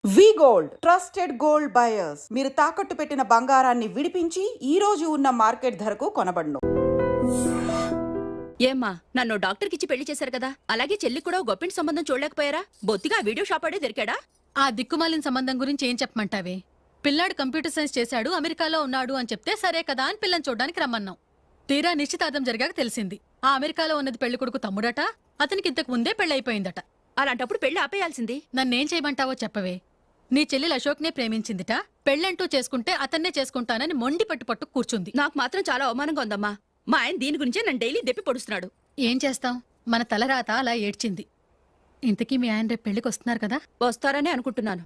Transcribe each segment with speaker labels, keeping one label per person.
Speaker 1: వి gold trusted gold buyers మీరు తాకట్టు పెట్టిన బంగారాన్ని విడిపించి ఈ రోజు ఉన్న మార్కెట్ ధరకు కొనబడును.
Speaker 2: ఏమ్మా నన్ను డాక్టర్కి ఇచ్చి పెళ్లి చేశారు కదా, అలాగే చెల్లి కూడా గొప్పింటి సంబంధం చూడలేకపోయారా? బొత్తిగా వీడియో షాప్ ఆడే దొరికాడా?
Speaker 3: ఆ దిక్కుమాలిన సంబంధం గురించి ఏం చెప్పమంటావే? పిల్లాడు కంప్యూటర్ సైన్స్ చేశాడు, అమెరికాలో ఉన్నాడు అని చెప్తే సరే కదా అని పిల్లని చూడడానికి రమ్మన్నాం. తీరా నిశ్చితార్థం జరిగాక తెలిసింది ఆ అమెరికాలో ఉన్నది పెళ్లి కొడుకు తమ్ముడట, అతనికి ఇంతకు ముందే పెళ్లయిపోయిందట.
Speaker 2: అలాంటప్పుడు పెళ్లి ఆపేయాల్సింది.
Speaker 3: నన్నేం చేయమంటావో చెప్పవే. నీ చెల్లెలు అశోక్నే ప్రేమించిందిట, పెళ్ళంటూ చేసుకుంటే అతన్నే చేసుకుంటానని మొండి పట్టు కూర్చుంది.
Speaker 2: నాకు మాత్రం చాలా అవమానంగా ఉందమ్మా. మా ఆయన దీని గురించే నన్ను డైలీ దెప్పి పొడుస్తున్నాడు.
Speaker 3: ఏం చేస్తాం, మన తలరాత అలా ఏడ్చింది. ఇంతకీ మీ ఆయన రేపు పెళ్లికి వస్తున్నారు కదా?
Speaker 2: వస్తారని అనుకుంటున్నాను.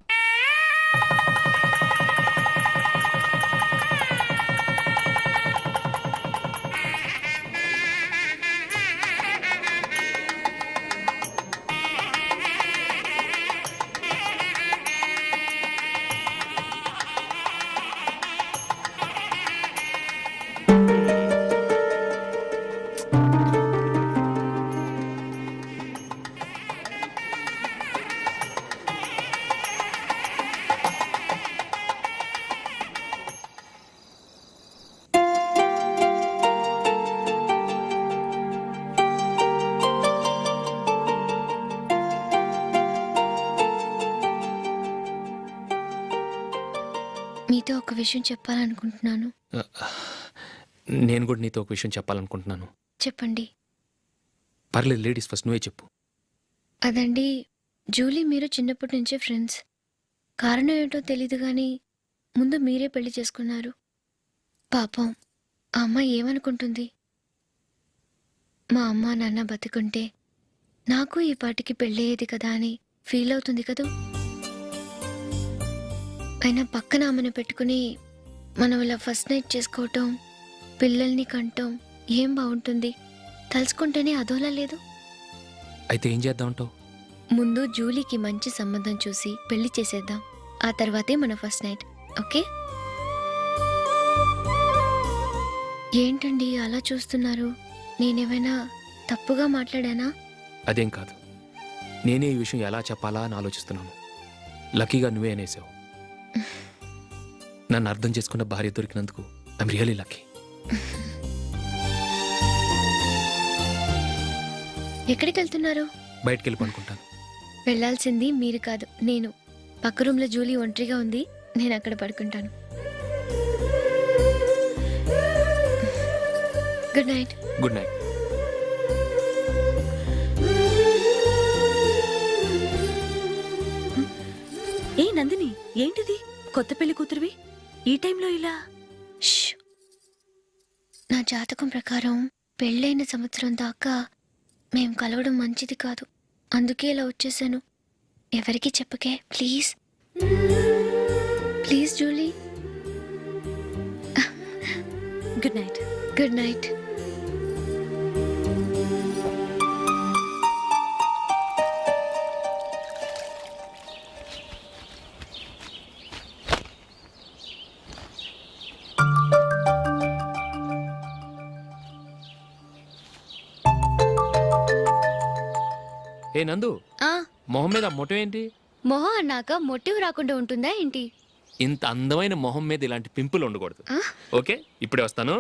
Speaker 4: మీతో ఒక విషయం చెప్పాలనుకుంటున్నాను.
Speaker 5: నేను కూడా నీతో ఒక విషయం చెప్పాలనుకుంటున్నాను.
Speaker 4: చెప్పండి.
Speaker 5: పర్లేదు, లేడీస్ ఫస్ట్, నువ్వే చెప్పు.
Speaker 4: అదండి, జూలీ మీరు చిన్నప్పటి నుంచే ఫ్రెండ్స్. కారణం ఏంటో తెలీదు కానీ ముందు మీరే పెళ్లి చేసుకున్నారు. పాపం ఆ అమ్మాయి ఏమనుకుంటుంది? మా అమ్మ నాన్న బతికుంటే నాకు ఈ పాటికి పెళ్ళయ్యేది కదా అని ఫీల్ అవుతుంది కదూ. అయినా పక్కన ఆమెను పెట్టుకుని మనం ఇలా ఫస్ట్ నైట్ చేసుకోవటం, పిల్లల్ని కంటం ఏం బాగుంటుంది? తలుచుకుంటేనే అదోలా లేదు.
Speaker 5: అయితే ఏం చేద్దామంటావు?
Speaker 4: ముందు జూలీకి మంచి సంబంధం చూసి పెళ్లి చేసేద్దాం, ఆ తర్వాతే మన ఫస్ట్ నైట్. ఓకే? ఏంటండి అలా చూస్తున్నారు? నేనేమైనా తప్పుగా మాట్లాడానా?
Speaker 5: అదేం కాదు, నేనే ఈ విషయం ఎలా చెప్పాలా అని ఆలోచిస్తున్నాను. లక్కీగా నువ్వే అనేసావు. నన్ను అర్థం చేసుకున్న భార్య దొరికినందుకు ఐఎమ్ రియలీ లక్కీ.
Speaker 4: ఎక్కడికి వెళ్తున్నారు?
Speaker 5: బయటికి వెళ్ళి పడుకుంటాను.
Speaker 4: వెళ్లాల్సింది మీరు కాదు, నేను. పక్క రూమ్లో జూలీ ఒంటరిగా ఉంది, నేను అక్కడ పడుకుంటాను. Good night.
Speaker 5: Good night.
Speaker 2: ఏ నందిని, ఏంటిది? కొత్త పెళ్లి కూతురువి ఈ టైంలో ఇలా?
Speaker 4: ష్! నా జాతకం ప్రకారం పెళ్ళైన సంవత్సరం దాకా మేం కలవడం మంచిది కాదు, అందుకే ఇలా వచ్చేసాను. ఎవరికి చెప్పకే please. Please Julie.
Speaker 2: Good night.
Speaker 4: Good night.
Speaker 5: ఏ నందు, మొహం మీద మొట్టం ఏంటి?
Speaker 4: మొహం అన్నాక మొటివ్ రాకుండా ఉంటుందా ఏంటి?
Speaker 5: ఇంత అందమైన మొహం మీద ఇలాంటి పింపుల్ ఉండకూడదు. ఓకే, ఇప్పుడే వస్తాను.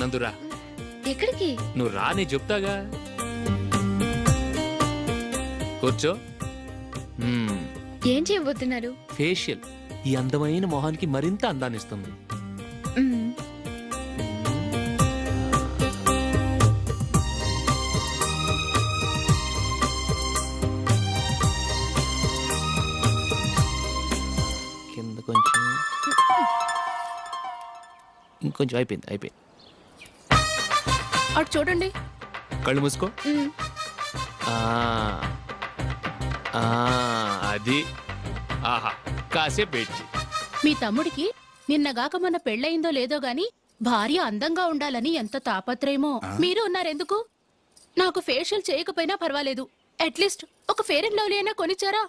Speaker 5: నందురా.
Speaker 4: ఎక్కడికి?
Speaker 5: నువ్వు రా, నేను చెప్తాగా. కూర్చో.
Speaker 4: ఏం చేయబోతున్నారు?
Speaker 5: ఫేషియల్ ఈ అందమైన మొహానికి మరింత అందాన్ని ఇస్తుంది.
Speaker 4: మ్మ్.
Speaker 5: కింద కొంచెం ఇంకొంచెం అయిపోయింది.
Speaker 2: అటు చూడండి.
Speaker 5: కళ్ళు మూసుకో. ఆ, ఆ, అది. ఆహా, కాసేపు వెయిట్ చెయ్.
Speaker 2: మీ తమ్ముడికి నిన్నగాక మన పెళ్ళయిందో లేదో గాని భార్య అందంగా ఉండాలని ఎంత తాపత్రయమో. మీరు ఉన్నారెందుకు? నాకు ఫేషియల్ చేయకపోయినా పర్వాలేదు, అట్లీస్ట్ ఒక ఫేర్ అండ్ లవ్లీ అయినా కొనిచ్చారా?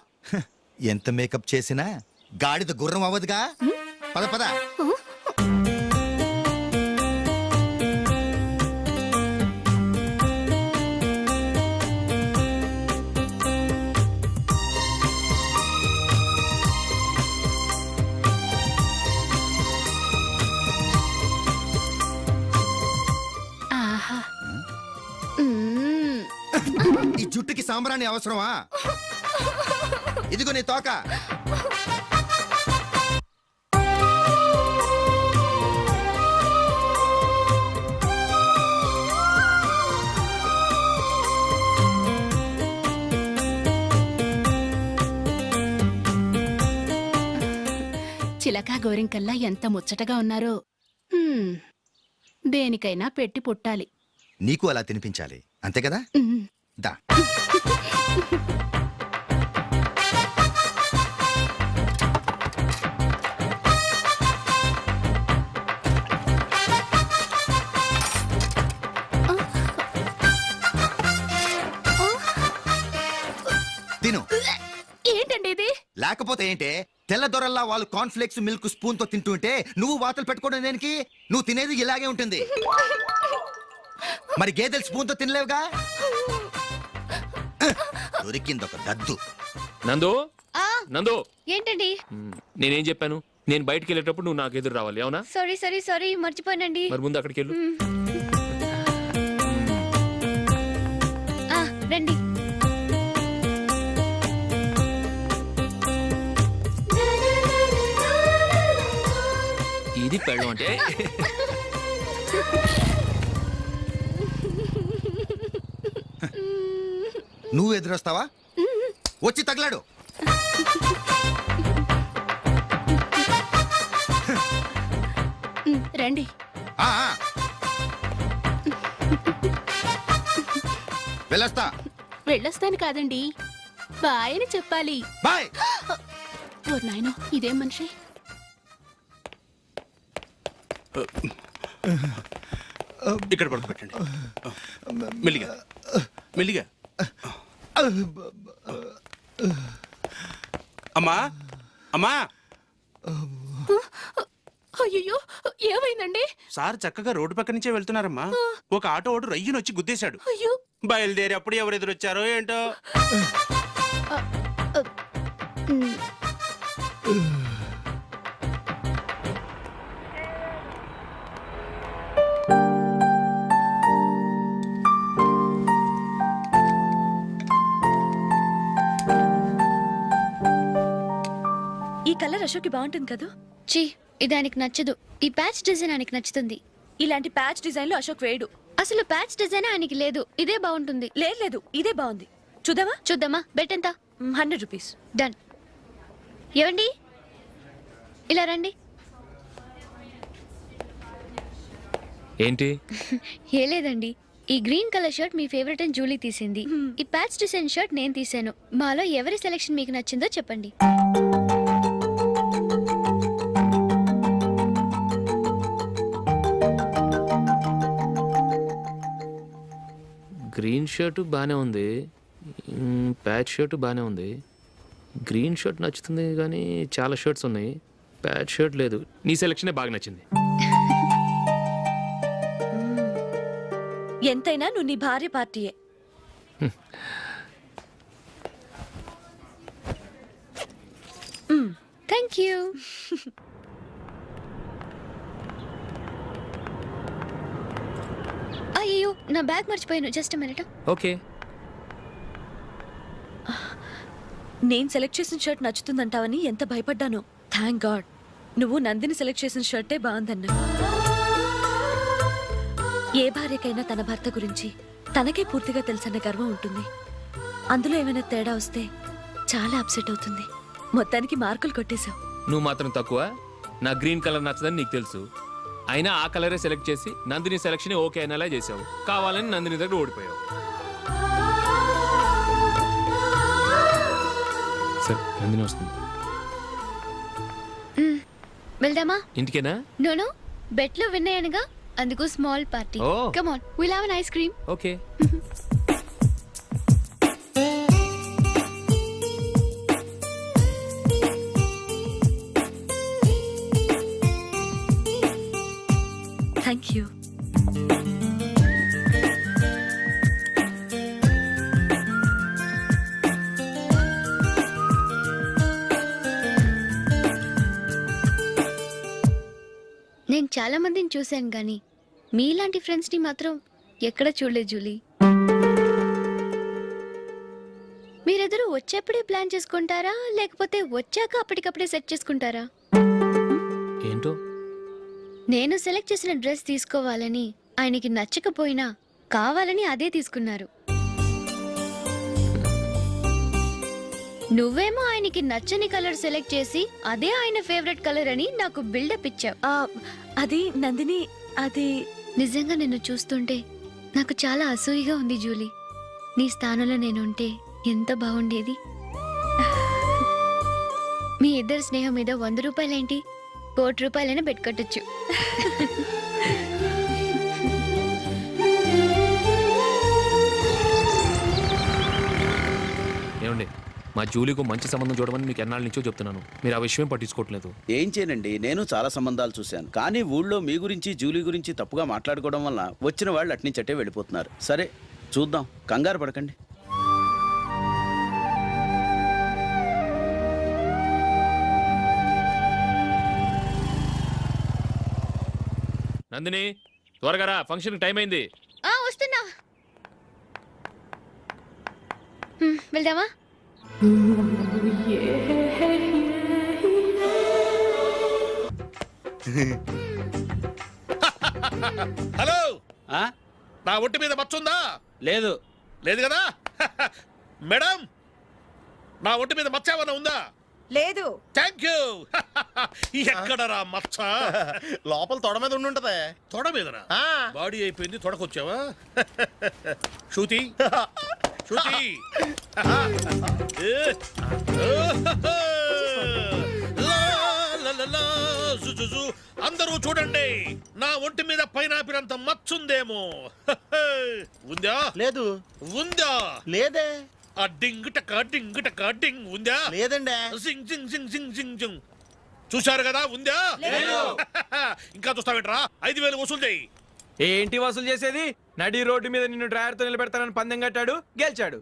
Speaker 6: ఎంత మేకప్ చేసినా గాడిద గుర్రం అవ్వదుగా. పద పద.
Speaker 2: ఆహా.
Speaker 6: ఈ జుట్టుకి సాంబ్రాణి అవసరమా? ఇదిగో నీ తోక.
Speaker 2: చిలకా గోరింకల్లా ఎంత ముచ్చటగా ఉన్నారో. దేనికైనా పెట్టి పుట్టాలి.
Speaker 6: నీకు అలా తినిపించాలి, అంతే కదా? దా. తిను.
Speaker 2: ఏంటండి ఇది?
Speaker 6: లేకపోతే ఏంటే, తెల్ల దొరల్లా వాళ్ళు కార్న్ఫ్లేక్స్ మిల్క్ స్పూన్ తో తింటుంటే నువ్వు వాతలు పెట్టుకోవడం దేనికి? నువ్వు తినేది ఇలాగే ఉంటుంది. మరి గేదెలు స్పూన్ తో తినలేవుగా. దొరికింది ఒక దద్దు.
Speaker 5: నందు, నందు,
Speaker 4: ఏంటండి?
Speaker 5: నేనేం చెప్పాను? నేను బయటికి వెళ్ళేటప్పుడు నువ్వు నాకు ఎదురు రావాలి, అవునా?
Speaker 4: సారీ మర్చిపోయానండి.
Speaker 5: మరి ముందు అక్కడికి వెళ్ళు.
Speaker 4: రండి.
Speaker 5: ఇది పెళ్ళం అంటే.
Speaker 6: నువ్వు ఎదురొస్తావా? వచ్చి తగలాడు.
Speaker 2: రండి.
Speaker 6: ఆ, ఆ. వెళ్ళొస్తా.
Speaker 2: వెళ్ళొస్తాను కాదండి, బాయ్ అని చెప్పాలి.
Speaker 6: బాయ్.
Speaker 2: ఓ నాయనో, ఇదేం మనిషి?
Speaker 7: ఇక్కడ పడుకోబెట్టండి. మెల్లిగా మెల్లిగా. అమ్మా అమ్మా,
Speaker 2: అయ్యో, ఏమైందండి?
Speaker 7: సార్ చక్కగా రోడ్డు పక్క నుంచే వెళ్తున్నారమ్మా. ఒక ఆటో ఓడు రయ్యను వచ్చి గుద్దేశాడు.
Speaker 2: అయ్యో.
Speaker 7: బయలుదేరి అప్పుడు ఎవరు ఎదురొచ్చారో ఏంటో.
Speaker 8: ఈ కలర్ అశోక్కి బాగుంటుంది కదా.
Speaker 4: చీ, ఇది ఆయనకి నచ్చదు. ఈ ప్యాచ్ డిజైన్ ఆయనకి నచ్చుతుంది.
Speaker 8: ఇలాంటి ప్యాచ్ డిజైన్ లో అశోక్ వేయడు.
Speaker 4: అసలు ప్యాచ్ డిజైన్ ఆయనకి లేదు. ఇదే బాగుంటుంది.
Speaker 8: లేదు, ఇదే బాగుంది. చూద్దామా?
Speaker 4: చూద్దామా. బెట్ ఎంత?
Speaker 8: 100 రూపీస్.
Speaker 4: డన్. ఏవండి, ఇలా రండి.
Speaker 5: ఏంటి?
Speaker 4: ఏ లేదండి, ఈ గ్రీన్ కలర్ షర్ట్ మీ ఫేవరెట్ అని జూలీ తీసింది. ఈ ప్యాచ్ డిజైన్ షర్ట్ నేను తీసాను. మాలో ఎవరి సెలెక్షన్ మీకు నచ్చిందో చెప్పండి.
Speaker 5: గ్రీన్ షర్ట్ బాగానే ఉంది, ప్యాచ్ షర్ట్ బాగానే ఉంది. గ్రీన్ షర్ట్ నచ్చుతుంది కానీ చాలా షర్ట్స్ ఉన్నాయి, ప్యాచ్ షర్ట్ లేదు. నీ సెలెక్షనే బాగా నచ్చింది.
Speaker 8: ఎంతైనా నువ్వు నీ భార్య పార్టీయే.
Speaker 4: Thank you. అయ్యో, నా బ్యాగ్ మర్చిపోయాను. Just minute.
Speaker 5: ఓకే.
Speaker 8: నేను సెలెక్ట్ చేసిన షర్ట్ నచ్చుతుందంటావని ఎంత భయపడ్డాను. థ్యాంక్ గాడ్ నువ్వు నందిని సెలెక్ట్ చేసిన షర్టే బాగుందన్నా. ఏ భార్యకైనా తన భర్త గురించి తనకే పూర్తిగా తెలుసన్న గర్వం ఉంటుంది. అందులో ఏమైనా తేడా వస్తే చాలా అప్సెట్ అవుతుంది. మొత్తానికి మార్కులు కొట్టేశావు.
Speaker 5: నువ్వు మాత్రం తక్కువ. నా గ్రీన్ కలర్ నచ్చదని నీకు తెలుసు. అయినా ఆ కలరే సెలెక్ట్ చేసి నందిని సెలక్షన్ ఓకే అనేలా చేసావు. కావాలని నందిని దగ్గర ఓడిపోయావు. సరే నందిని వస్తుంది.
Speaker 4: వెళ్దామా?
Speaker 5: ఇంటికేనా?
Speaker 4: నోను, బెట్లో విన్నాయనగా, అందుకు small party.
Speaker 5: Oh.
Speaker 4: Come on, will have an ice cream.
Speaker 5: Okay.
Speaker 8: Thank you.
Speaker 4: నేను చాలా మందిని చూశాను కానీ మీలాంటి ఫ్రెండ్స్ ని మాత్రం ఎక్కడ చూడలేదు జూలీ. మీరెదరూ వచ్చేప్పుడే ప్లాన్ చేసుకుంటారా లేకపోతే వచ్చాక అప్పటికప్పుడే సెట్ చేసుకుంటారా?
Speaker 5: ఏంటో
Speaker 4: నేను సెలెక్ట్ చేసిన డ్రెస్ తీసుకోవాలని ఆయనకి నచ్చకపోయినా కావాలని అదే తీసుకున్నారు. నువ్వేమో ఆయనకి నచ్చని కలర్ సెలెక్ట్ చేసి అదే ఆయన ఫేవరెట్ కలర్ అని నాకు బిల్డప్ ఇచ్చావు.
Speaker 8: అది నందిని, అది
Speaker 4: నిజంగా నిన్ను చూస్తుంటే నాకు చాలా అసూయగా ఉంది జూలీ. నీ స్థానంలో నేనుంటే ఎంత బాగుండేది. మీ ఇద్దరు స్నేహం మీద 100 రూపాయలేంటి, 1 కోటి రూపాయలైనా పెట్టుకట్టచ్చు.
Speaker 5: ఏమండి, మా జూలీకు మంచి సంబంధం చూడమని మీకు ఎన్నాళ్ళ నుంచో చెప్తున్నాను. మీరు ఆ విషయం పట్టించుకోవట్లేదు.
Speaker 9: ఏం చేయనండి, నేను చాలా సంబంధాలు చూశాను. కానీ ఊళ్ళో మీ గురించి జూలీ గురించి తప్పుగా మాట్లాడుకోవడం వల్ల వచ్చిన వాళ్ళు అట్నుంచట్టే వెళ్ళిపోతున్నారు. సరే చూద్దాం, కంగారు పడకండి.
Speaker 5: నందిని త్వరగా రా, ఫంక్షన్ టైం అయింది.
Speaker 4: వస్తున్నా. వెళ్దామా?
Speaker 10: హలో,
Speaker 9: ఆ?
Speaker 10: నా ఒంటి మీద మచ్చుందా?
Speaker 9: లేదు.
Speaker 10: లేదు కదా? మేడం, నా ఒంటి మీద మచ్చ ఏమన్నా ఉందా?
Speaker 1: లేదు.
Speaker 10: Thank you. ఎక్కడరా మచ్చ?
Speaker 6: లోపల తొడ మీద ఉండుంటదే.
Speaker 10: తొడ మీదనా? బాడీ అయిపోయింది, తొడకొచ్చావా? శృతి, శృతి. అందరూ చూడండి, నా ఒంటి మీద పైనాపిల్ అంత మచ్చుందేమో. ఉందా?
Speaker 6: లేదు.
Speaker 10: ఉందా?
Speaker 6: లేదే.
Speaker 10: ఆ డింగ్ టక డింగ్ టక డింగ్ ఉందా?
Speaker 6: లేదండి.
Speaker 10: జింగ్ జింగ్ జింగ్ జింగ్ జింగ్ జింగ్. చూశారు కదా, ఉందా? ఇంకా చూస్తావేంట్రా? 5,000 వసూలు చేయి.
Speaker 11: ఏంటి వసూలు చేసేది? నడి రోడ్డు మీద నిన్ను డ్రైవర్తో నిలబెడతానని పందెం కట్టాడు, గెలిచాడు.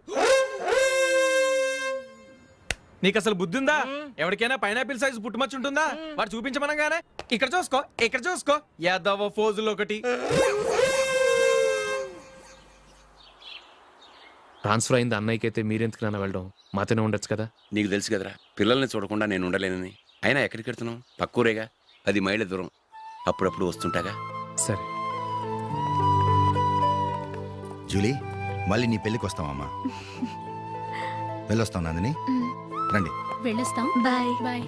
Speaker 11: నీకు అసలు బుద్ధి ఉందా? ఎవరికైనా పైనాపిల్ సైజ్ పుట్టుమచ్చు ఉంటుందా? వాడు చూపించమనగానే ఇక్కడ చూసుకో, ఇక్కడ చూసుకో, యాదవ ఫోజులు ఒకటి.
Speaker 5: ట్రాన్స్ఫర్ అయింది అన్నయ్యకి అయితే మీరెందుకు నాన్న వెళ్ళడం? మాతోనే ఉండొచ్చు కదా.
Speaker 9: నీకు తెలుసు కదరా, పిల్లల్ని చూడకుండా నేను ఉండలేనని. అయినా ఎక్కడికి వెళ్తున్నావు? పక్కూరేగా, 10 మైళ్ళ దూరం. అప్పుడప్పుడు వస్తుంటాగా.
Speaker 5: సరే
Speaker 6: జూలీ, మళ్ళీ నీ పెళ్ళికి వస్తామమ్మా. వెళ్ళొస్తాం నందిని, రండి.
Speaker 2: వెళ్ళొస్తాం.
Speaker 4: బాయ్.
Speaker 2: బాయ్.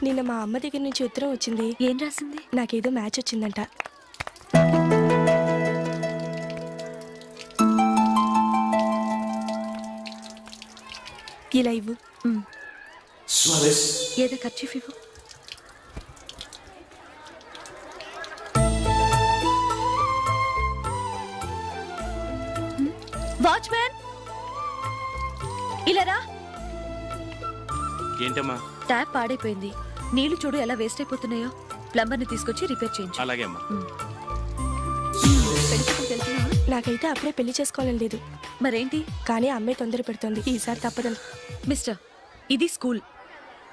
Speaker 12: నిన్న మా అమ్మ దగ్గర నుంచి ఉత్తరం వచ్చింది.
Speaker 8: ఏం రాసింది?
Speaker 12: నాకేదో మ్యాచ్ వచ్చిందంట. ఇలా ఇవ్వు.
Speaker 8: ఏదో ఖర్చీఫ్ ఇవ్వు. వాచ్మ్యాన్, ఇలా రా.
Speaker 7: ఏంటమ్మా?
Speaker 8: ట్యాప్ పాడైపోయింది. నీళ్లు చూడు ఎలా వేస్ట్ అయిపోతున్నాయో. ప్లంబర్ని తీసుకొచ్చి రిపేర్ చేయించు.
Speaker 7: అలాగే అమ్మా.
Speaker 8: పెళ్లి తెలుసునా?
Speaker 12: నాకైతే అప్పుడే పెళ్లి చేసుకోవాలని లేదు.
Speaker 8: మరేంటి?
Speaker 12: కానీ అమ్మాయి తొందర పెడుతోంది. ఈసారి తప్పదని.
Speaker 8: మిస్టర్, ఇది స్కూల్.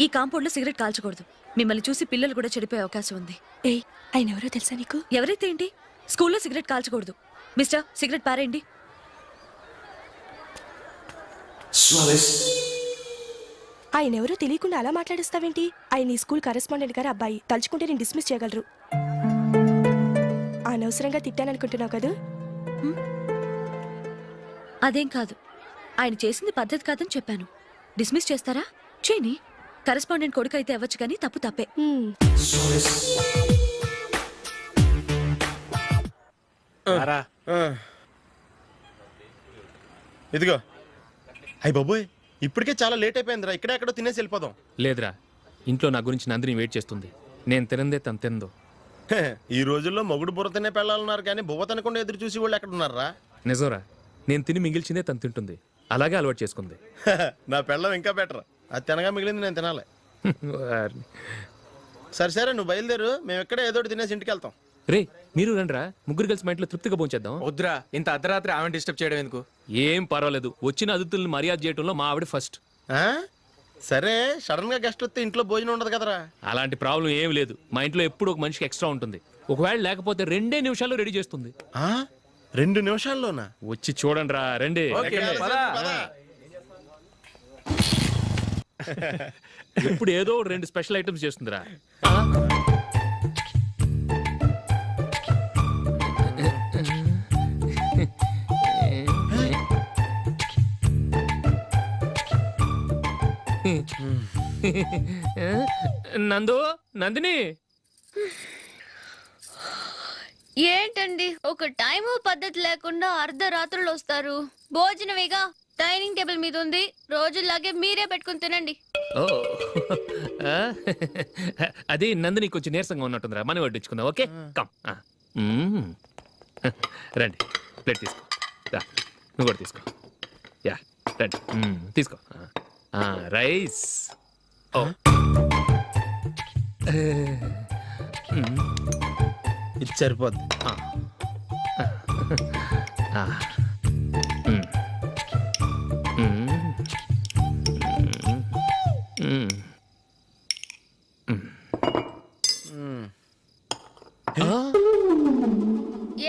Speaker 8: ఈ కాంపౌండ్ లో సిగరెట్ కాల్చకూడదు. మిమ్మల్ని చూసి పిల్లలు కూడా చెడిపోయే అవకాశం ఉంది.
Speaker 12: ఏయ్, ఆయన ఎవరో తెలుసా నీకు?
Speaker 8: ఎవరైతే ఏంటి, స్కూల్లో సిగరెట్ కాల్చకూడదు. మిస్టర్, సిగరెట్ పారేయండి.
Speaker 12: ఆయన ఎవరో తెలియకుండా అలా మాట్లాడిస్తావేంటి? ఆయన ఈ స్కూల్ కరెస్పాండెంట్ గారి అబ్బాయి. తలుచుకుంటే నేను డిస్మిస్ చేయగలరు. ఆ అనవసరంగా తిట్టాననుకుంటున్నావు కదూ?
Speaker 8: అదేం కాదు, ఆయన చేసింది పద్ధతి కాదని చెప్పాను. డిస్మిస్ చేస్తారా? చేయని. కరెస్పాండెంట్ కొడుకు అయితే అవ్వచ్చు కానీ తప్పు తప్పే.
Speaker 11: ఇదిగో. అయ్యి బాబోయ్, ఇప్పటికే చాలా లేట్ అయిపోయిందిరా. ఇక్కడే ఎక్కడో తినేసి వెళ్ళిపోదాం.
Speaker 5: లేదురా, ఇంట్లో నా గురించి నందిని వెయిట్ చేస్తుంది. నేను తినందే తను తిందో.
Speaker 11: ఈ రోజుల్లో మొగుడు బుర్ర తినే పెళ్ళాలన్నారు కానీ బువ్వ తినకుండా ఎదురు చూసి వాళ్ళు ఎక్కడ ఉన్నారా?
Speaker 5: నిజంరా, నేను తిని మిగిల్చిందే తను తింటుంది. అలాగే అలవాటు చేసుకుంది.
Speaker 11: నా పెళ్ళం ఇంకా బెటర్. అది తినగా మిగిలింది నేను తినాలి.
Speaker 5: వారిని.
Speaker 11: సరే సరే, నువ్వు బయలుదేరు. మేము ఎక్కడ ఏదో ఒకటి తినేసి ఇంటికి వెళ్తాం.
Speaker 5: రే, మీరు రండిరా, ముగ్గురు కలిసి మా ఇంట్లో తృప్తిగా పోంచేద్దాం.
Speaker 11: వద్దురా, ఇంత అర్ధరాత్రి ఆమె డిస్టర్బ్ చేయడం ఎందుకు?
Speaker 5: ఏం పర్వాలేదు, వచ్చిన అతిథుల్ని మర్యాద చేయడంలో మా ఆవిడ ఫస్ట్.
Speaker 11: సరే, సడన్ గా గెస్ట్ వస్తే ఇంట్లో భోజనం ఉండదు కదరా?
Speaker 5: అలాంటి ప్రాబ్లం ఏం లేదు. మా ఇంట్లో ఎప్పుడు ఒక మనిషికి ఎక్స్ట్రా ఉంటుంది. ఒకవేళ లేకపోతే 2 నిమిషాల్లో రెడీ చేస్తుంది.
Speaker 11: 2 నిమిషాల్లోనా?
Speaker 5: వచ్చి చూడండి రా, రండి. ఇప్పుడు ఏదో 2 స్పెషల్ ఐటమ్స్ చేస్తుందిరా. నందు, నందిని.
Speaker 4: ఏంటండి ఒక టైము పద్ధతి లేకుండా అర్ధరాత్రులు వస్తారు? భోజనమేగా డైనింగ్ టేబుల్ మీద ఉంది, రోజుల్లాగే మీరే పెట్టుకుని తినండి.
Speaker 5: ఓ, అది నందిని కొంచెం నీరసంగా ఉన్నట్టుందిరా. మనం వడ్డించుకుందాం. Okay, come. రండి, ప్లేట్ తీసుకో. రా, నువ్వు కూడా తీసుకో. యా, రండి, తీసుకో. రైస్. ఓ,
Speaker 11: ఇది సరిపోద్ది.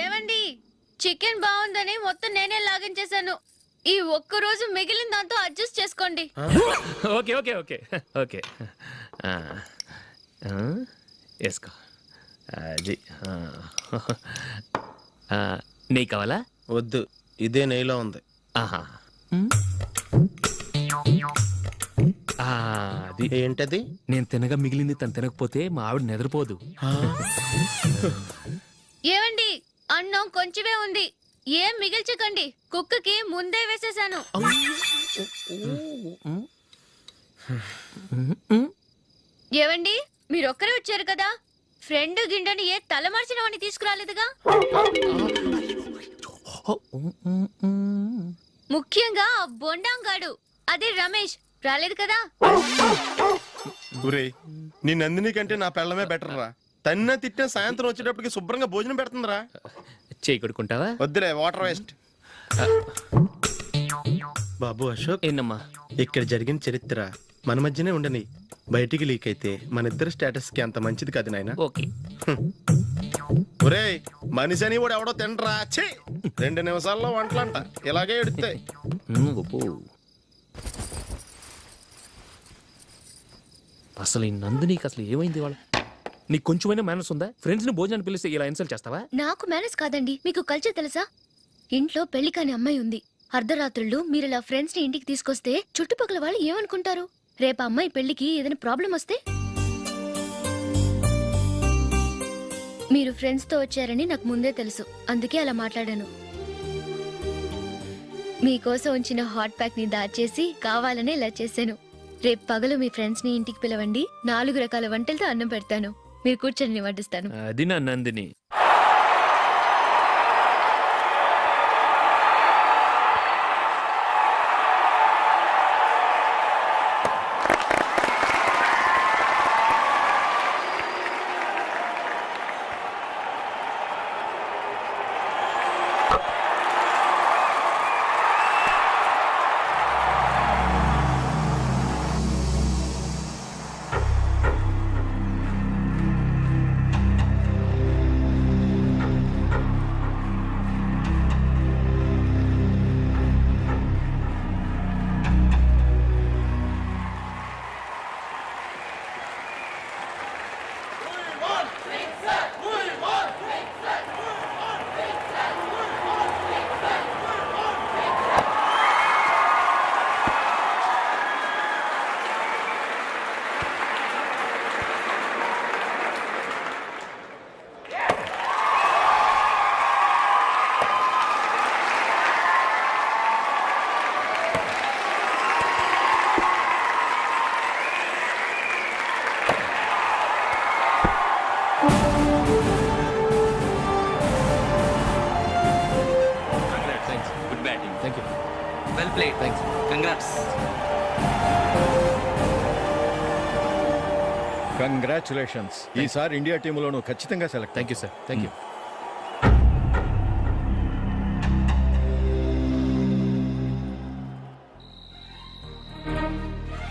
Speaker 4: ఏమండి, చికెన్ బాగుందని మొత్తం నేనే లాగించేశాను. ఈ ఒక్క రోజు మిగిలిన దాంతో అడ్జస్ట్ చేసుకోండి.
Speaker 5: Okay okay okay okay. వేసుకో. అది నెయ్యి కావాలా?
Speaker 11: వద్దు, ఇదే నెయ్యిలో ఉంది.
Speaker 5: ఆహా, అది
Speaker 11: ఏంటది?
Speaker 5: నేను తినగా మిగిలింది తను తినకపోతే మా ఆవిడ నిద్రపోదు.
Speaker 4: ఏమండి, అన్నం కొంచెమే ఉంది, ఏం మిగిల్చకండి. కుక్కకి ముందే వేసేసాను. ఏవండి, మీరొక్కరే వచ్చారు కదా, ఫ్రెండ్ గిండెని ఏ తలమార్చిన వాడిని తీసుకురాలేదుగా? ముఖ్యంగా ఆ బొండాంగాడు, అదే రమేష్, రాలేదు కదా?
Speaker 11: ఊరే, నీ నందిని కంటే నా పెళ్ళమే బెటర్ రా. తన్న తిట్టిన సాయంత్రం వచ్చేటప్పటికి శుభ్రంగా భోజనం పెడుతుందిరా.
Speaker 5: చేయి కొడుకుంటావా?
Speaker 11: వద్దులే, వాటర్ వేస్ట్. బాబు అశోక్,
Speaker 5: ఏంటమ్మా?
Speaker 11: ఇక్కడ జరిగిన చరిత్ర మన మధ్యనే ఉండని. బయటికి లీక్ అయితే మన ఇద్దరు స్టేటస్ కి అంత మంచిది కాదు నాయన.
Speaker 5: ఓకే.
Speaker 11: ఒరే, మనిషి అని కూడా ఎవడో తినరా. 2 నిమిషాల్లో వంటలంట ఇలాగే ఎడుతాయి.
Speaker 5: అసలు ఈ నందినికి అసలు ఏమైంది? వాళ్ళ నీకు కొంచెమైనా మేనస్ ఉందా? ఫ్రెండ్స్ ని భోజనాన్ని పిలిస్తే ఇలా ఇన్సల్ట్ చేస్తావా?
Speaker 4: నాకు మేనేజ్ కాదండి, మీకు కల్చర్ తెలుసా? ఇంట్లో పెళ్లి కాని అమ్మాయి ఉంది. అర్ధరాత్రుళ్ళు మీరు ఇలా ఫ్రెండ్స్ ని ఇంటికి తీసుకొస్తే చుట్టుపక్కల వాళ్ళు ఏమనుకుంటారు? రేపు అమ్మాయి పెళ్లికి ఏదైనా ప్రాబ్లం వస్తే? మీరు ఫ్రెండ్స్ తో వచ్చారని నాకు ముందే తెలుసు, అందుకే అలా మాట్లాడాను. మీకోసం ఉంచిన హాట్ ప్యాక్ ని దాచేసి కావాలనే ఇలా చేశాను. రేపు పగలు మీ ఫ్రెండ్స్ ని ఇంటికి పిలవండి, 4 రకాల వంటలతో అన్నం పెడతాను. మీరు కూర్చొని వడ్డిస్తాను.
Speaker 5: అది నా Nandini.
Speaker 11: Well played. Thanks. Congrats.
Speaker 13: Congratulations. ఈసారి ఇండియా టీంలోనూ ఖచ్చితంగా select.
Speaker 5: Thank you sir. Thank you.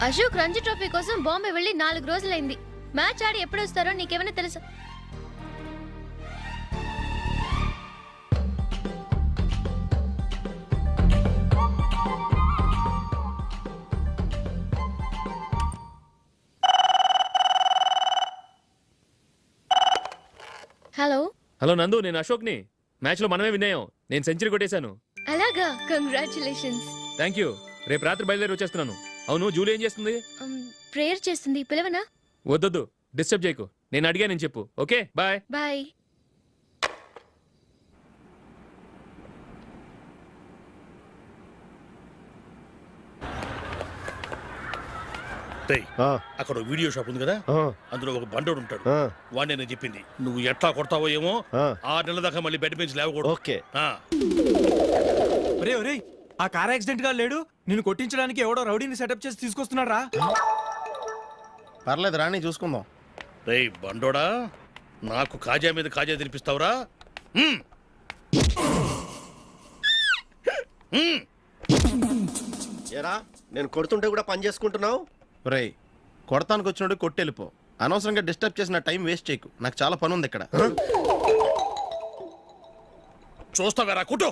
Speaker 4: Ashok Ranji trophy కోసం బాంబే వెళ్ళి 4 రోజులైంది. మ్యాచ్ ఆడి ఎప్పుడు వస్తారో నీకేమైనా తెలుసా? హలో.
Speaker 5: హలో నందు, నేను అశోక్ని. మ్యాచ్లో మనమే విన్నాయం. నేను సెంచరీ కొట్టేశాను.
Speaker 4: అలాగా, కంగ్రాచులేషన్స్.
Speaker 5: Thank you. రేపు రాత్రి బయలుదేరి వచ్చేస్తున్నాను. అవును, జూలీ ఏం చేస్తుంది?
Speaker 4: ప్రేయర్ చేస్తుంది, పిలవనా?
Speaker 5: వద్దొద్దు, డిస్టర్బ్ చేయకు. నేను అడిగానని చెప్పు. Okay, bye.
Speaker 4: బాయ్.
Speaker 10: రేయ్, అక్కడ ఓ వీడియో షాప్ ఉంది కదా, అందులో ఒక బండోడు ఉంటాడు. వాడిని నేను చెప్పింది. నువ్వు ఎట్లా కొడతావో ఏమో, 6 నెలల దాకా మళ్ళీ బెడ్ బెంచ్ లేవకూడదు.
Speaker 6: ఓకే.
Speaker 11: ఒరే ఒరే, ఆ కార్ యాక్సిడెంట్ గా లేడు. నిన్ను కొట్టించడానికి ఎవడో రౌడీని సెటప్ చేసి తీసుకొస్తున్నాడు రా.
Speaker 13: పర్లేదు రాని చూసుకుందాం.
Speaker 10: రేయ్ బండోడా, నాకు కాజా మీద కాజా తినిపిస్తావురా?
Speaker 13: ఏరా, నేను కొడుతుంటే కూడా పని చేసుకుంటున్నావు? రే, కొడతానికి వచ్చినట్టు కొట్టెళ్ళిపో. అనవసరంగా డిస్టర్బ్ చేసిన టైం వేస్ట్ చేయకు. నాకు చాలా పని ఉంది ఇక్కడ.
Speaker 10: చూస్తావేరా కుట్టు.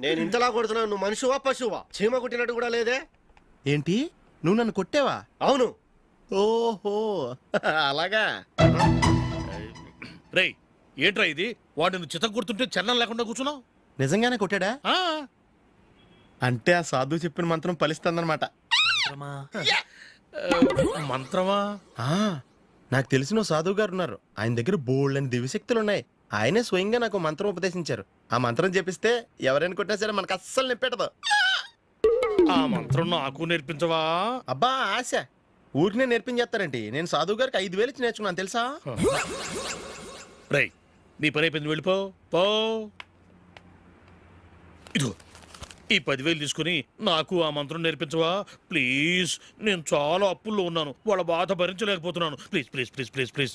Speaker 13: నేను ఇంతలా కొడుతున్నావు, నువ్వు మనుషువా పశువా? చీమ కొట్టినట్టు కూడా లేదే. ఏంటి, నువ్వు నన్ను కొట్టావా? అవును. ఓహో అలాగా.
Speaker 10: రేయ్ ఏంట్రా ఇది? వాడు నువ్వు చిత్త గుర్తుంటే చలనం లేకుండా కూర్చున్నావు.
Speaker 13: నిజంగానే కొట్టాడా? అంటే ఆ సాధువు చెప్పిన మంత్రం ఫలిస్తుందన్నమాట.
Speaker 10: మంత్రమా?
Speaker 13: నాకు తెలిసిన సాధువు గారు ఉన్నారు. ఆయన దగ్గర బోల్డని దివ్యశక్తులు ఉన్నాయి. ఆయనే స్వయంగా నాకు మంత్రం ఉపదేశించారు. ఆ మంత్రం చెప్పిస్తే ఎవరైనా కొట్టినా సరే మనకు అస్సలు నిప్పెట్టదు.
Speaker 10: ఆ మంత్రం నాకు నేర్పించవా?
Speaker 13: అబ్బా ఆశ, ఊరినే నేర్పించేస్తారండి. నేను సాధువు గారికి 5,000 ఇచ్చి నేర్చుకున్నాను తెలుసా?
Speaker 10: రేయ్ నీ పని అయిపోయింది, వెళ్ళిపో పో. ఇదిగో ఈ 10,000 తీసుకుని నాకు ఆ మంత్రం నేర్పించవా ప్లీజ్? నేను చాలా అప్పుల్లో ఉన్నాను, వాళ్ళ బాధ భరించలేకపోతున్నాను. Please please please please please.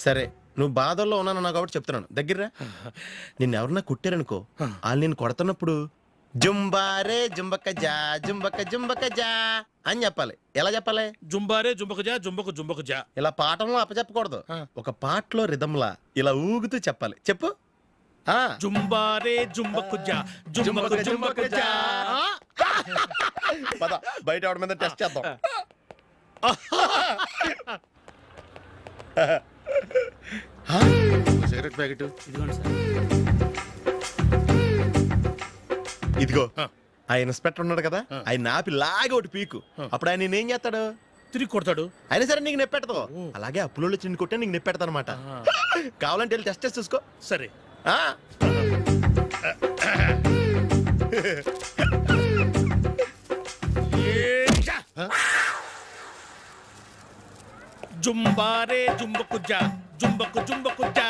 Speaker 13: సరే, నువ్వు బాధల్లో ఉన్నాను నాకు కాబట్టి చెప్తున్నాను. దగ్గర నిన్ను ఎవరన్నా కుట్టారనుకో, వాళ్ళు నేను కొడుతున్నప్పుడు జుంబారే జుంబక జా జుంబక జుంబక జా అని చెప్పాలి. ఎలా చెప్పాలి?
Speaker 10: జుంబారే జుంబక జా జుంబకు జుంబకు జా.
Speaker 13: ఇలా పాఠంలో అప్పచెప్పకూడదు. ఒక పాటలో రిధంలా ఇలా ఊగుతూ చెప్పాలి. చెప్పు.
Speaker 10: జుంబారే జుంబకు జా జుంబకు జుంబకు జా.
Speaker 13: పద బయట ఆవిడ మీద టెస్ట్ చేద్దాం. సిగరెట్ ప్యాకెట్ ఇదిగో. ఆ ఇన్స్పెక్టర్ ఉన్నాడు కదా, ఆయన ఆపి లాగా ఒకటి పీకు. అప్పుడు ఆయన నేనేం చేస్తాడు?
Speaker 10: తిరిగి కొడతాడు.
Speaker 13: అయినా సరే నీకు నెప్పెడతావు. అలాగే అప్పులో చిన్న కొట్టే నీకు నెప్పెడతా అనమాట. కావాలంటే వెళ్ళి టెస్ట్ చేసి చూసుకో.
Speaker 10: సరే. జుంబారే జుంబకు జా జుంబకు జుంబకు జా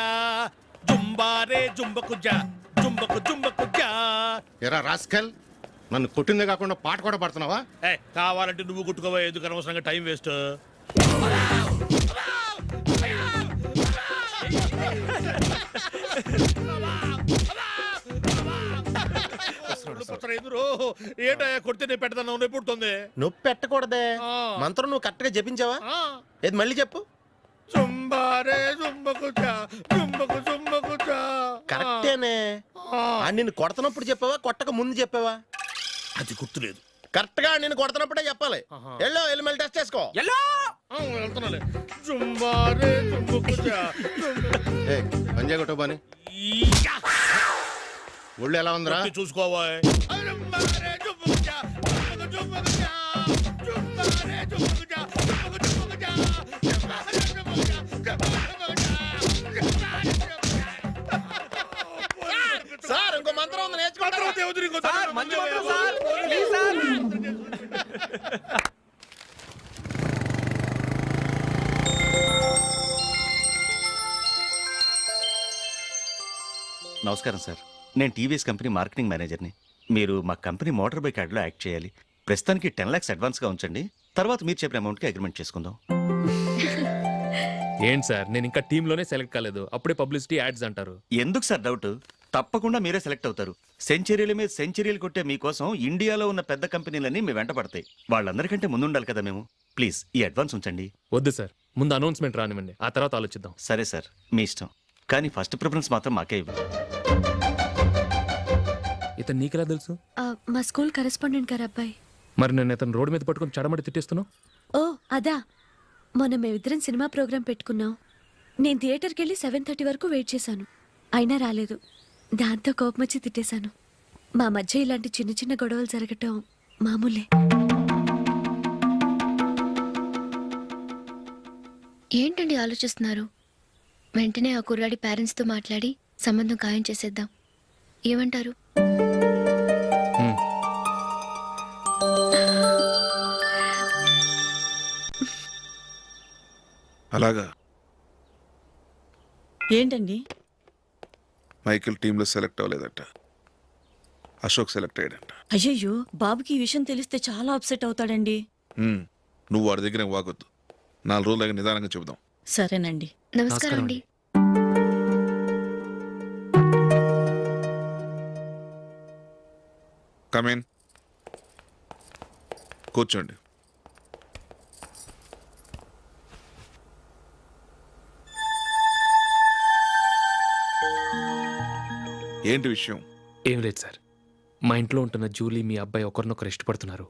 Speaker 10: జుంబారే జుంబకు జా జుంబకు జుంబకు జా.
Speaker 13: ఎరా రాస్కల్, నన్ను కొట్టిందే కాకుండా పాట కూడా పడుతున్నావా?
Speaker 10: కావాలంటే నువ్వు కొట్టుకోవా, ఎందుకు అనవసరంగా టైం వేస్ట్. ఏంటయ్యా కొడితే నేను పెడతాను, నొప్పి పుడుతుంది.
Speaker 13: నొప్పి పెట్టకూడదే. మంత్రం నువ్వు కరెక్ట్ గా జపించావా? ఏది మళ్ళీ చెప్పు.
Speaker 10: జుంబారే జుంబకు జా జుంబకు జుంబకు జా.
Speaker 13: కరెక్టేనే. నిన్ను కొడుతున్నప్పుడు చెప్పావా, కొట్టక ముందు చెప్పావా?
Speaker 10: అది గుర్తులేదు.
Speaker 13: కరెక్ట్ గా నేను కొడుతున్నప్పుడే చెప్పాలి. వెళ్ళి మళ్ళీ టెస్ట్ చేసుకో.
Speaker 10: వెళ్తున్నాలే. జుంబారే జుంబకు జా
Speaker 13: పంజా కొట్టబాని ఒళ్ళు ఎలా ఉందిరా
Speaker 10: చూసుకోవా.
Speaker 13: సార్ ఇంకో మంత్రం ఉంది, నేర్చుకుంటారు.
Speaker 14: నమస్కారం సార్, నేను టీవీఎస్ కంపెనీ మార్కెటింగ్ మేనేజర్ని. మీరు మా కంపెనీ మోటార్ బైక్ యాడ్లో యాక్ట్ చేయాలి. ప్రస్తుతానికి 10 lakhs అడ్వాన్స్గా ఉంచండి, తర్వాత మీరు చెప్పిన అమౌంట్కి అగ్రిమెంట్ చేసుకుందాం.
Speaker 5: ఏంటి సార్, నేను ఇంకా టీంలోనే సెలెక్ట్ కాలేదు, అప్పుడే పబ్లిసిటీ యాడ్స్ అంటారు.
Speaker 14: ఎందుకు సార్ డౌట్? తప్పకుండా మీరే సెలెక్ట్ అవుతారు. సెంచరీల మీద సెంచరీలు కొట్టే మీకోసం ఇండియాలో ఉన్న పెద్ద కంపెనీలన్నీ మీ వెంట పడతాయి. వాళ్ళందరికంటే ముందుండాలి కదా మేము. ప్లీజ్ ఈ అడ్వాన్స్ ఉంచండి.
Speaker 5: వద్దు సార్, ముందు అనౌన్స్మెంట్ రానివ్వండి, ఆ తర్వాత ఆలోచిద్దాం.
Speaker 14: సరే సార్, మీ ఇష్టం, కానీ ఫస్ట్ ప్రిఫరెన్స్ మాత్రం మాకే ఇవ్వండి.
Speaker 5: ఇతను నీకెలా తెలుసు?
Speaker 8: మా స్కూల్ కరెస్పాండెంట్ గారు అబ్బాయి.
Speaker 5: మరి నేను ఇతను రోడ్డు మీద పట్టుకొని చడమడి తిట్టేస్తున్నావు.
Speaker 8: ఓ అదా, మొన్న మేమిద్దరం సినిమా ప్రోగ్రాం పెట్టుకున్నాం. నేను థియేటర్కి వెళ్ళి 7:30 వరకు వెయిట్ చేశాను, అయినా రాలేదు. దాంతో కోపం వచ్చి తిట్టేశాను. మా మధ్య ఇలాంటి చిన్న చిన్న గొడవలు జరగటం మామూలే.
Speaker 4: ఏంటండి ఆలోచిస్తున్నారు? వెంటనే ఆ కుర్రాడి పేరెంట్స్తో మాట్లాడి సంబంధం ఖాయం చేసేద్దాం. ఏమంటారు?
Speaker 15: అలాగా?
Speaker 12: ఏంటండి?
Speaker 15: మైకిల్ టీంలో సెలెక్ట్ అవ్వలేదట, అశోక్ సెలెక్ట్ అయ్యాడంట.
Speaker 12: అయ్యయ్యో, బాబుకి ఈ విషయం తెలిస్తే చాలా అప్సెట్ అవుతాడండి.
Speaker 15: నువ్వు వాడి దగ్గర వాగొద్దు, 4 రోజులు నిదానంగా చెబుదాం.
Speaker 12: సరేనండి.
Speaker 4: నమస్కారం అండి.
Speaker 15: కమేన్, కూర్చోండి. ఏంటి విషయం?
Speaker 5: ఏం లేదు సార్, మా ఇంట్లో ఉంటున్న జూలీ మీ అబ్బాయి ఒకరినొకరు ఇష్టపడుతున్నారు.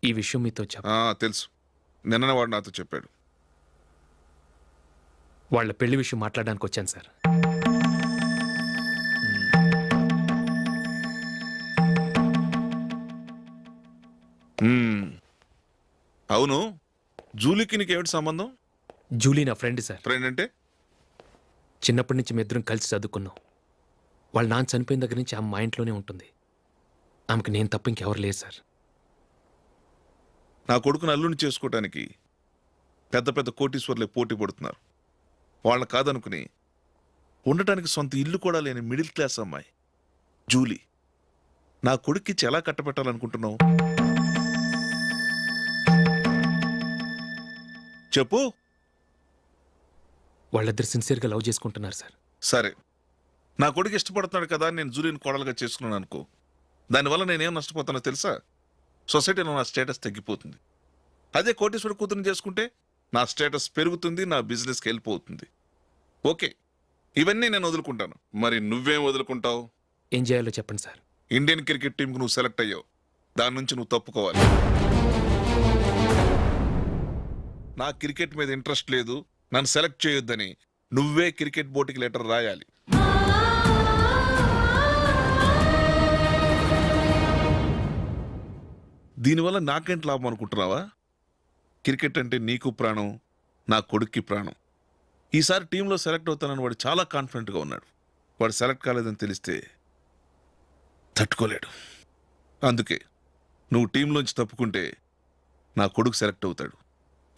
Speaker 5: ఈ విషయం మీతో
Speaker 15: తెలుసు, నిన్న వాడు నాతో చెప్పాడు.
Speaker 5: వాళ్ళ పెళ్లి విషయం మాట్లాడడానికి వచ్చాను సార్.
Speaker 15: అవును, జూలీకి నీకేమిటి సంబంధం?
Speaker 5: జూలీ నా ఫ్రెండ్ సార్.
Speaker 15: ఫ్రెండ్ అంటే?
Speaker 5: చిన్నప్పటి నుంచి మీ ఇద్దరం కలిసి చదువుకున్నాం. వాళ్ళ నాన్న చనిపోయిన దగ్గర నుంచి ఆమె మా ఇంట్లోనే ఉంటుంది. ఆమెకు నేను తప్ప ఇంకెవరు లేరు సార్.
Speaker 15: నా కొడుకును అల్లుని చేసుకోవటానికి పెద్ద పెద్ద కోటీశ్వర్లే పోటీ పడుతున్నారు. వాళ్ళని కాదనుకుని ఉండటానికి సొంత ఇల్లు కూడా లేని మిడిల్ క్లాస్ అమ్మాయి జూలీ నా కొడుక్కిచ్చి ఎలా కట్టబెట్టాలనుకుంటున్నావు? చెప్పు.
Speaker 5: వాళ్ళిద్దరు సిన్సియర్గా లవ్ చేసుకుంటున్నారు సార్.
Speaker 15: సరే, నా కొడుకు ఇష్టపడుతున్నాడు కదా అని నేను జూలీని కోడలుగా చేసుకున్నాను అనుకో, దానివల్ల నేనేం నష్టపోతానో తెలుసా? సొసైటీలో నా స్టేటస్ తగ్గిపోతుంది. అదే కోటీశ్వర కూతురుని చేసుకుంటే నా స్టేటస్ పెరుగుతుంది, నా బిజినెస్కి వెళ్ళిపోతుంది. ఓకే, ఇవన్నీ నేను వదులుకుంటాను. మరి నువ్వేం వదులుకుంటావు?
Speaker 5: ఏం చేయాలో చెప్పండి సార్.
Speaker 15: ఇండియన్ క్రికెట్ టీంకి నువ్వు సెలెక్ట్ అయ్యావు, దాని నుంచి నువ్వు తప్పుకోవాలి. నా క్రికెట్ మీద ఇంట్రెస్ట్ లేదు, నన్ను సెలెక్ట్ చేయొద్దని నువ్వే క్రికెట్ బోర్డుకి లెటర్ రాయాలి. దీనివల్ల నాకేంటి లాభం అనుకుంటున్నావా? క్రికెట్ అంటే నీకు ప్రాణం, నా కొడుక్కి ప్రాణం. ఈసారి టీంలో సెలెక్ట్ అవుతానని వాడు చాలా కాన్ఫిడెంట్గా ఉన్నాడు. వాడు సెలెక్ట్ కాలేదని తెలిస్తే తట్టుకోలేడు. అందుకే నువ్వు టీంలోంచి తప్పుకుంటే నా కొడుకు సెలెక్ట్ అవుతాడు.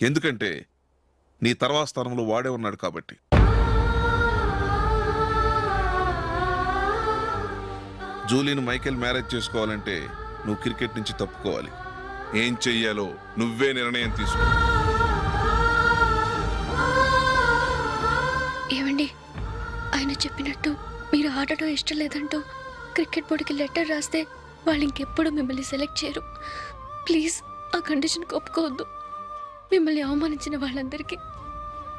Speaker 15: ఎందుకంటే నీ తర్వాత స్థానంలో వాడే ఉన్నాడు కాబట్టి. జూలీని మైకేల్ మ్యారేజ్ చేసుకోవాలంటే నువ్వు క్రికెట్ నుంచి తప్పుకోవాలి. ఏం చెయ్యాలో నువ్వే నిర్ణయం తీసుకో.
Speaker 4: ఏమండి, ఆయన చెప్పినట్టు మీరు ఆడటం ఇష్టం లేదంటూ క్రికెట్ బోర్డుకి లెటర్ రాస్తే వాళ్ళు ఇంకెప్పుడు మిమ్మల్ని సెలెక్ట్ చేయరు. ప్లీజ్ ఆ కండిషన్ ఒప్పుకోవద్దు. మిమ్మల్ని అవమానించిన వాళ్ళందరికీ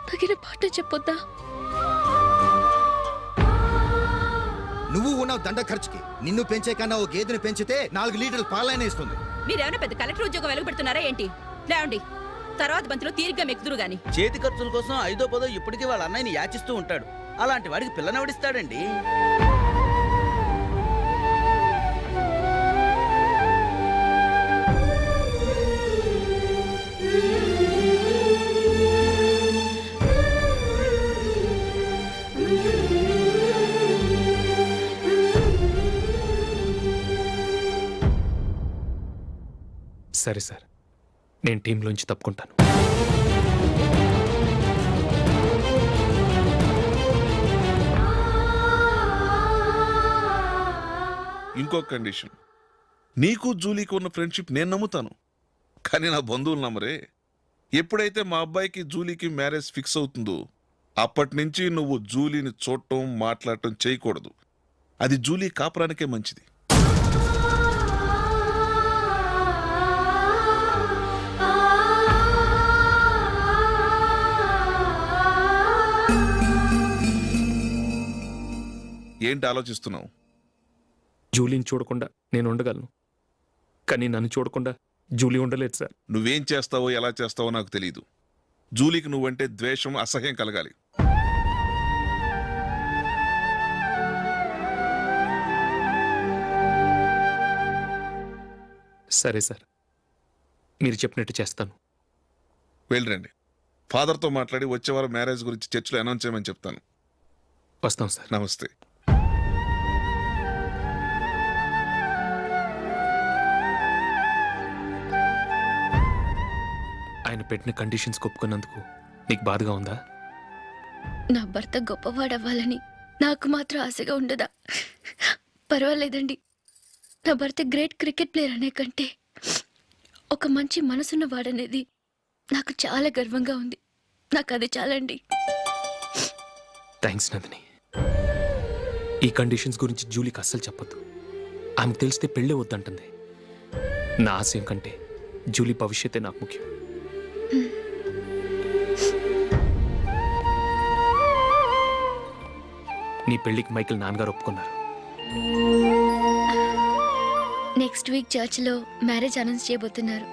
Speaker 4: తగిన పాఠం చెప్పొద్దా?
Speaker 6: నువ్వు ఉన్నావు దండ ఖర్చుకి. నిన్ను పెంచే కన్నా ఓ గేదెని పెంచితే 4 లీటర్లు పాలైనా ఇస్తుంది.
Speaker 2: మీరేమైనా పెద్ద కలెక్టర్ ఉద్యోగం వెలుగుపెడుతున్నారా ఏంటి? లేవండి, తర్వాత బంతిలో తీరిగ్గా మెక్కుదురు గాని.
Speaker 9: చేతి ఖర్చుల కోసం 5దో 10దో ఇప్పటికీ వాళ్ళ అన్నయ్యని యాచిస్తూ ఉంటాడు. అలాంటి వాడికి పిల్లనవడిస్తాడండి.
Speaker 5: సరే సార్, నేను టీంలోంచి తప్పుకుంటాను.
Speaker 15: ఇంకో కండిషన్, నీకు జూలీకి ఉన్న ఫ్రెండ్షిప్ నేను నమ్ముతాను, కానీ నా బంధువులు నమ్మరే. ఎప్పుడైతే మా అబ్బాయికి జూలీకి మ్యారేజ్ ఫిక్స్ అవుతుందో అప్పటి నుంచి నువ్వు జూలీని చూడటం మాట్లాడటం చేయకూడదు. అది జూలీ కాపురానికే మంచిది. ఏంటి ఆలోచిస్తున్నావు?
Speaker 5: జూలీని చూడకుండా నేను ఉండగలను, కానీ నన్ను చూడకుండా జూలీ ఉండలేదు సార్.
Speaker 15: నువ్వేం చేస్తావో ఎలా చేస్తావో నాకు తెలియదు. జూలీకి నువ్వంటే ద్వేషం, అసహ్యం కలగాలి.
Speaker 5: సరే సార్, మీరు చెప్పినట్టు చేస్తాను.
Speaker 15: వెళ్ళరండి. ఫాదర్తో మాట్లాడి వచ్చేవారం మ్యారేజ్ గురించి చర్చిలో అనౌన్స్ చేయమని చెప్తాను.
Speaker 5: వస్తాం సార్.
Speaker 15: నమస్తే.
Speaker 5: ఆయన పెట్టిన కండిషన్స్ ఒప్పుకున్నందుకు నీకు బాధగా ఉందా?
Speaker 4: నా భర్త గొప్పవాడవ్వాలని నాకు మాత్రం ఆశగా ఉండదా? పర్వాలేదండి. నా భర్త గ్రేట్ క్రికెట్ ప్లేయర్ అనే కంటే ఒక మంచి మనసున్న వాడనేది నాకు చాలా గర్వంగా ఉంది. నాకు అది చాలండి.
Speaker 5: థ్యాంక్స్ నందిని. ఈ కండిషన్స్ గురించి జూలీకి అస్సలు చెప్పొద్దు. ఆమెకు తెలిస్తే పెళ్ళే వద్దంటుంది. నా ఆశయం కంటే జూలీ భవిష్యత్తే నాకు ముఖ్యం. నీ పెళ్లికి మైకేల్ నాన్నగారు ఒప్పుకున్నారు.
Speaker 4: నెక్స్ట్ వీక్ చర్చ్లో మ్యారేజ్ అనౌన్స్ చేయబోతున్నారు.